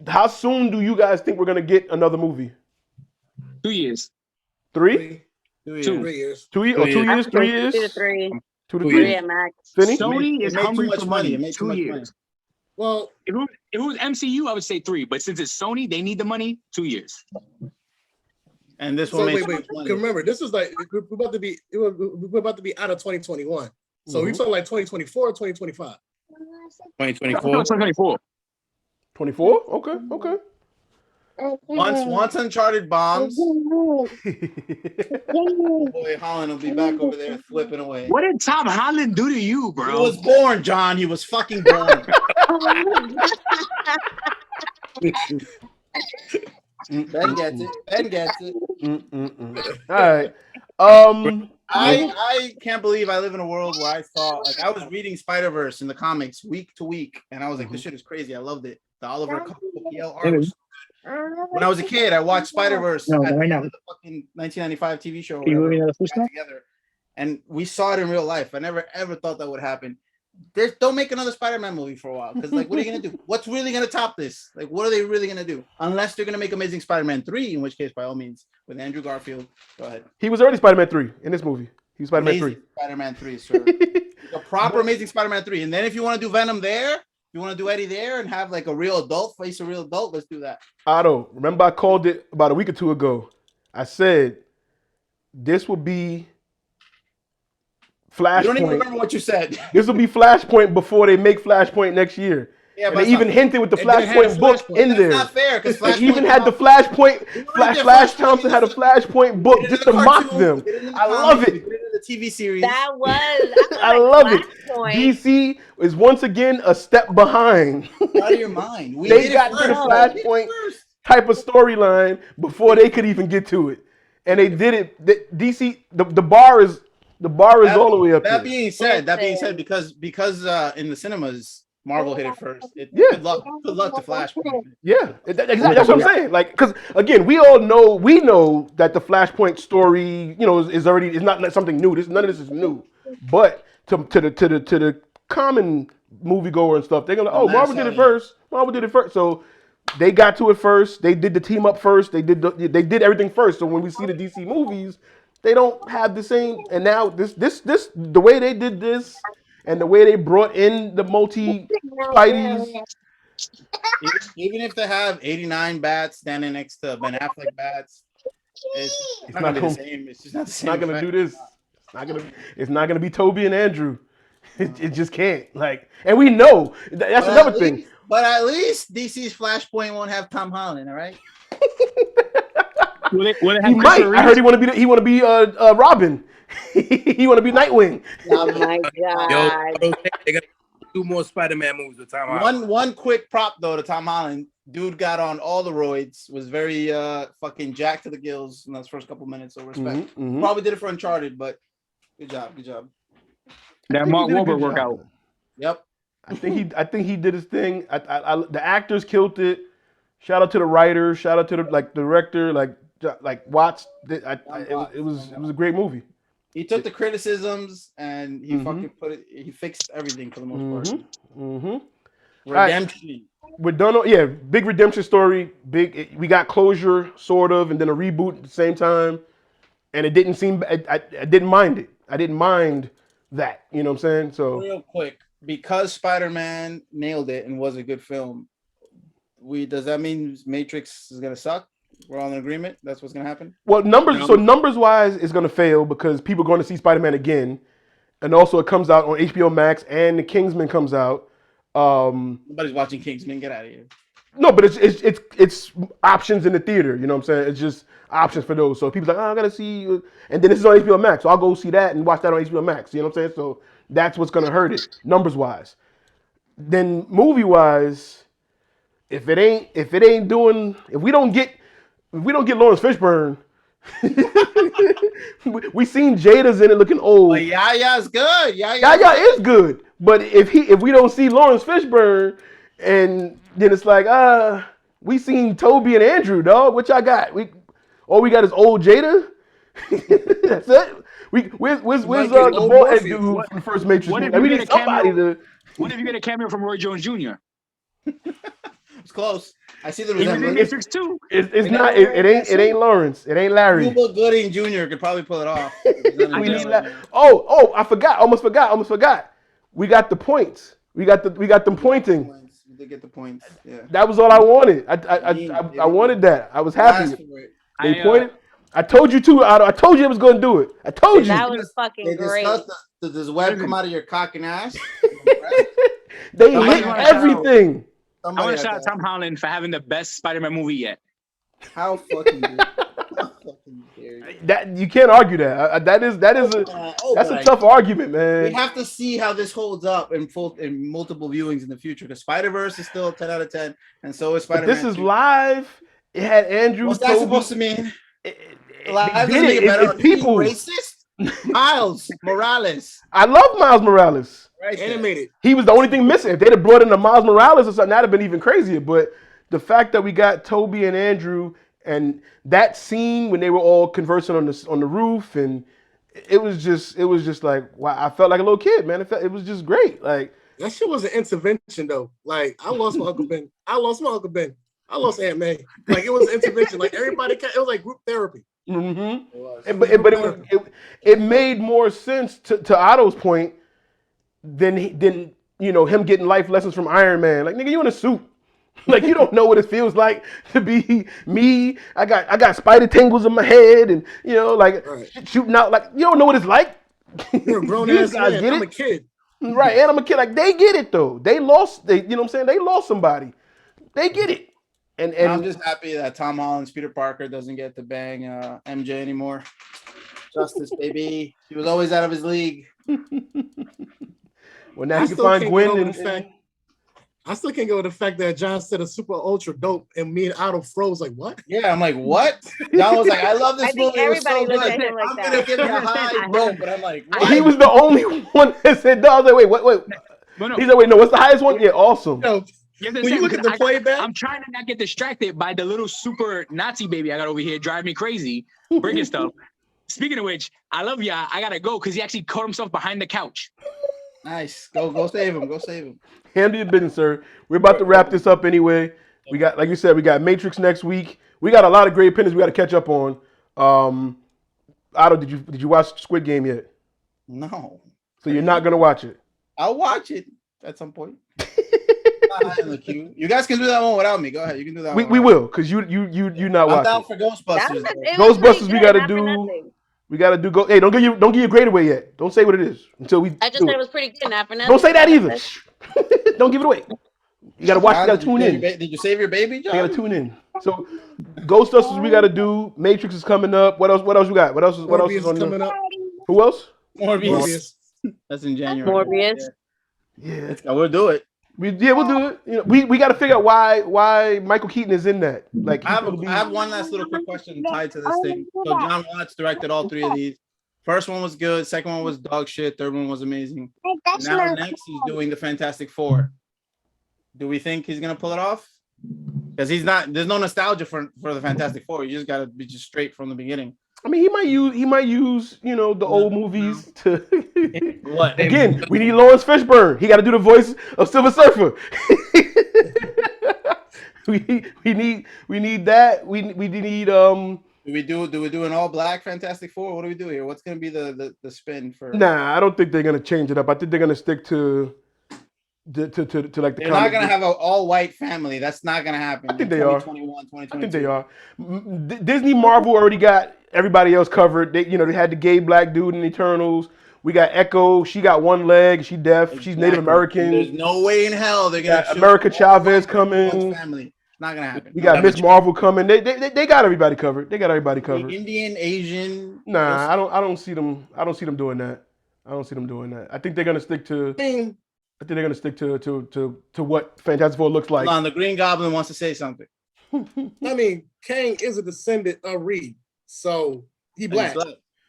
how soon do you guys think we're gonna get another movie? 2 years. 3? 2 Two. years. 3 years. 2 years? Or 2 years? 3 years? 2 to 3. 2 to 2 3? Three years. at max. Finny? Sony It is made too hungry much for money. money. It made too 2 much years. money. Well, If it was MCU, I would say 3. But since it's Sony, they need the money. 2 years. And this so one made wait. too much money. Remember, this is like we're about to be out of 2021. So we talking like 2024 or 2025. 2024. 2024. 24? Okay. Once Uncharted bombs, boy Holland will be back over there flipping away. What did Tom Holland do to you, He bro? was born, John. He was fucking born. Ben gets it. Ben gets it. All right. I can't believe I live in a world where I saw, like, I was reading Spider-Verse in the comics week to week, and I was like, this shit is crazy. I loved it. The Oliver Copiel art was when I was a kid, I watched Spider-Verse No, at right the now. end of the fucking 1995 TV show. Can you whatever, move me to the we first got one? together, and we saw it in real life. I never ever thought that would happen. Don't make another Spider-Man movie for a while, because like, what are you gonna do? What's really gonna top this? Like, what are they really gonna do? Unless they're gonna make Amazing Spider-Man 3, in which case, by all means, with Andrew Garfield. Go ahead. He was already Spider-Man 3 in this movie. He was Spider-Man Amazing Spider-Man 3, sir. A proper Amazing Spider-Man 3. And then if you want to do Venom there, you want to do Eddie there and have like a real adult face a real adult, let's do that. Otto, remember I called it about a week or two ago. I said this will be I don't even Flashpoint. remember what you said. This will be Flashpoint before they make Flashpoint next year. Yeah, And but they even hinted with the They did have Flashpoint book Flashpoint. in that's there. not fair because They even had the Flashpoint. Flash Thompson had a Flashpoint book just to mock them. I love it. The TV series. That was. I love it. Flashpoint. DC is once again a step behind. Out of your mind. We They did it got to the first. Flashpoint. type of storyline before they could even get to it, and they did it. DC, the bar is all the way up That there. being said, because in the cinemas Marvel hit it first. Yeah. Good luck to Flashpoint. Yeah, exactly. That's what I'm saying. Like, because again, we know that the Flashpoint story, is already is not something new. None of this is new. But to the common moviegoer and stuff, they're gonna The Marvel mass did it first. Marvel did it first. So they got to it first. They did the team up first. They did everything first. So when we see the DC movies, they don't have the same. And now this the way they did this and the way they brought in the multi Spideys. Even if they have 89 bats standing next to Ben Affleck bats, it's not gonna be the same. It's just not the It's same. not gonna do this. It's not gonna be Toby and Andrew. It just can't. Like, and we know that's another thing. But at least DC's Flashpoint won't have Tom Holland. All right. Will it have He might. I heard he want to be Robin. He want to be Nightwing. Oh my god. They got 2 more Spider-Man movies with Tom Holland. One quick prop though to Tom Holland. Dude got on all the roids. Was very fucking jacked to the gills in those first couple minutes. So respect. Probably did it for Uncharted, but good job. Good job. That Mark Wahlberg workout. Yep. I think he did his thing. The actors killed it. Shout out to the writers. Shout out to the director. Like Watts. It was a great movie. He took the criticisms and he fucking he fixed everything for the most part. Redemption. Right. We're done. Big redemption story. We got closure, sort of, and then a reboot at the same time. And it didn't seem. I didn't mind it. I didn't mind that. You know what I'm saying? So real quick, because Spider-Man nailed it and was a good film, does that mean Matrix is gonna suck? We're all in agreement. That's what's gonna happen. Well, numbers wise, it's gonna fail because people are going to see Spider-Man again, and also it comes out on HBO Max and the Kingsman comes out. Nobody's watching Kingsman. Get out of here. No, but it's options in the theater. You know what I'm saying? It's just options for those. So people's like, I gotta see, and then this is on HBO Max, so I'll go see that and watch that on HBO Max. You know what I'm saying? So that's what's gonna hurt it numbers wise. Then movie wise, if we don't get Lawrence Fishburne, we seen Jada's in it looking old. But Yaya's good. Yaya is good, but if we don't see Lawrence Fishburne, and then it's like we seen Toby and Andrew, dog. What y'all got? All we got is old Jada. That's it. Where's the boy dude from the first Matrix? We need somebody to. What if you get a cameo from Roy Jones Jr.? It's close. I see the He was in resemblance. Matrix too. It's not. It ain't Lawrence. It ain't Larry. Cuba Gooding Jr. could probably pull it off. I forgot. Almost forgot. We got the points. We got them pointing. We did get the points. Yeah. That was all I wanted. I wanted that. I was happy. They pointed. I told you too. I told you I was going to do it. I told you. That was fucking great. Does web come out of your cock and ass? They hit everything. I want to shout out Tom Holland for having the best Spider-Man movie yet. How fucking that you can't argue that. That's a tough argument, man. We have to see how this holds up in multiple viewings in the future because Spider-Verse is still 10 out of 10, and so is Spider-Man. But this is live. It had Andrew. What's that supposed to mean? Live doesn't make make it better. It's people. Racist. Miles Morales. I love Miles Morales. Right, Animated. He was the only thing missing. If they'd have brought in the Miles Morales or something, that'd have been even crazier. But the fact that we got Toby and Andrew and that scene when they were all conversing on the roof, and it was just like, wow, I felt like a little kid, man. It was just great. Like that shit was an intervention though. Like I lost my Uncle Ben. I lost Aunt May. Like it was an intervention. Like everybody, it was like group therapy. Mm-hmm. But it made more sense to Otto's point than him getting life lessons from Iron Man. Like, nigga, you in a suit. Like, you don't know what it feels like to be me. I got spider tangles in my head and, shooting out. Like, you don't know what it's like. You're a grown ass man. I'm a kid. Right, and I'm a kid. Like, they get it, though. They lost, you know what I'm saying? They lost somebody. They get it. And I'm just happy that Tom Holland's Peter Parker doesn't get to bang MJ anymore. Justice, baby. He was always out of his league. Well, now you can find Gwen I still can't go with the fact that John said a super ultra dope, and me and Otto froze like, what? Yeah, I'm like, what? John was like, I love this I think movie. It was so everybody looked good. at him like I'm that. gonna give it You a understand? high dope, but I'm like, what? He was the only one that said no. I was like, wait. But no, He said, wait, no, what's the highest one? Yeah, awesome. You know, you when you understand? look at Because the playback, I'm trying to not get distracted by the little super Nazi baby I got over here, drive me crazy, bringing stuff. Speaking of which, I love y'all. I gotta go because he actually caught himself behind the couch. Nice. Go save him. Go save him. Handle your business, sir. We're about to wrap this up anyway. We got, like you said, we got Matrix next week. We got a lot of great opinions we got to catch up on. Otto, did you watch Squid Game yet? No. So you're not gonna watch it. I'll watch it at some point. Not high in the queue. You guys can do that one without me. Go ahead. You can do that We one. we will, because you not I'm down watching. for Ghostbusters. That though. was- it was pretty Ghostbusters, we good, gotta not for do. nothing. We gotta do. Hey, don't give your grade away yet. Don't say what it is until we. I just do said it. it was pretty good, not for nothing. Don't say that either. Don't give it away. You gotta watch. You John, gotta tune did you in. save your ba- Did you save your baby, You John? gotta tune in. So, Ghostbusters, we gotta do. Matrix is coming up. What else? What else you got? What else is Morbius on is coming the? up. Who else? Morbius. That's in January. Morbius. Yeah, We'll do it. we'll do it. You know, we got to figure out why Michael Keaton is in that. Like, I have one last little quick question tied to this thing. So John Watts directed all three of these. First one was good. Second one was dog shit. Third one was amazing. And now next he's doing the Fantastic Four. Do we think he's gonna pull it off? Because he's not. There's no nostalgia for the Fantastic Four. You just gotta be just straight from the beginning. I mean, he might use the old movies to. What Again, we need Lawrence Fishburne. He got to do the voice of Silver Surfer. we need that. We need Do we do an all black Fantastic Four? What do we do here? What's gonna be the spin for? Nah, I don't think they're gonna change it up. I think they're gonna stick to like the. They're not gonna have an all white family. That's not gonna happen. I think they are. 2021, I 2022. think they are. Disney Marvel already got everybody else covered. They had the gay black dude in Eternals. We got Echo. She got one leg. She deaf. She's Native Exactly. American. There's no way in hell they're gonna. Got America Chavez coming. Family. Not gonna happen. We got Miss Marvel coming. They got everybody covered. They got everybody covered. Indian, Asian. Nah, I don't see them. I don't see them doing that. I don't see them doing that. I think they're gonna stick to. I think they're gonna stick to what Fantastic Four looks like. Hold on, the Green Goblin wants to say something. I mean, Kang is a descendant of Reed, so he black.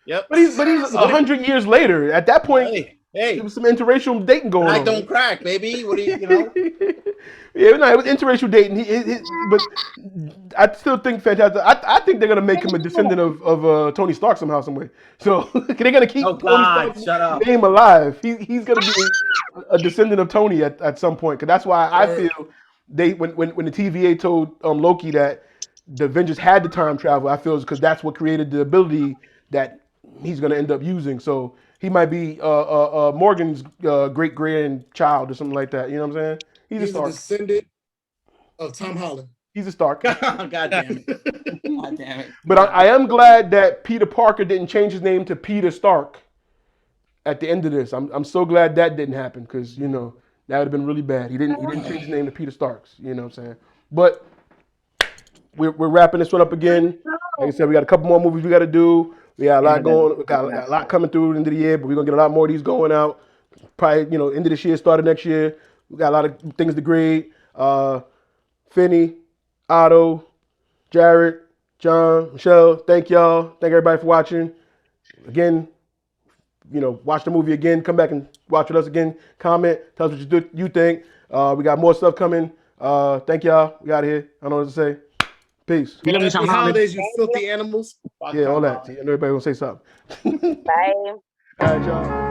Yep. But he's 100 years later. At that point, Hey, there was some interracial dating going I on. don't crack, baby. What do you know? Yeah, no, it was interracial dating. But I still think Fantastic. I think they're gonna make him a descendant of Tony Stark somehow, some way. So they're gonna keep Oh Tony God, Stark's shut up. name alive. He's gonna be a descendant of Tony at some point. Because that's why I feel when the TVA told Loki that the Avengers had the time travel, I feel it's because that's what created the ability that he's gonna end up using. So he might be Morgan's great grandchild or something like that. You know what I'm saying? He's a a Stark. descendant of Tom Holland. He's a Stark. God damn it. God damn it. But I am glad that Peter Parker didn't change his name to Peter Stark at the end of this. I'm so glad that didn't happen because, that would have been really bad. He didn't change his name to Peter Starks. You know what I'm saying? But we're wrapping this one up again. Like I said, we got a couple more movies we got to do. We got a lot going. We got a lot coming through the end of the year, but we're going to get a lot more of these going out. Probably, end of this year, start of next year. We got a lot of things to grade. Finney, Otto, Jared, John, Michelle, thank y'all. Thank everybody for watching. Again, watch the movie again. Come back and watch with us again. Comment. Tell us what you think. We got more stuff coming. Thank y'all. We out of here. I don't know what to say. Peace. Happy holidays, you filthy animals. Yeah, all that. Everybody gonna say something. Bye. All right, y'all.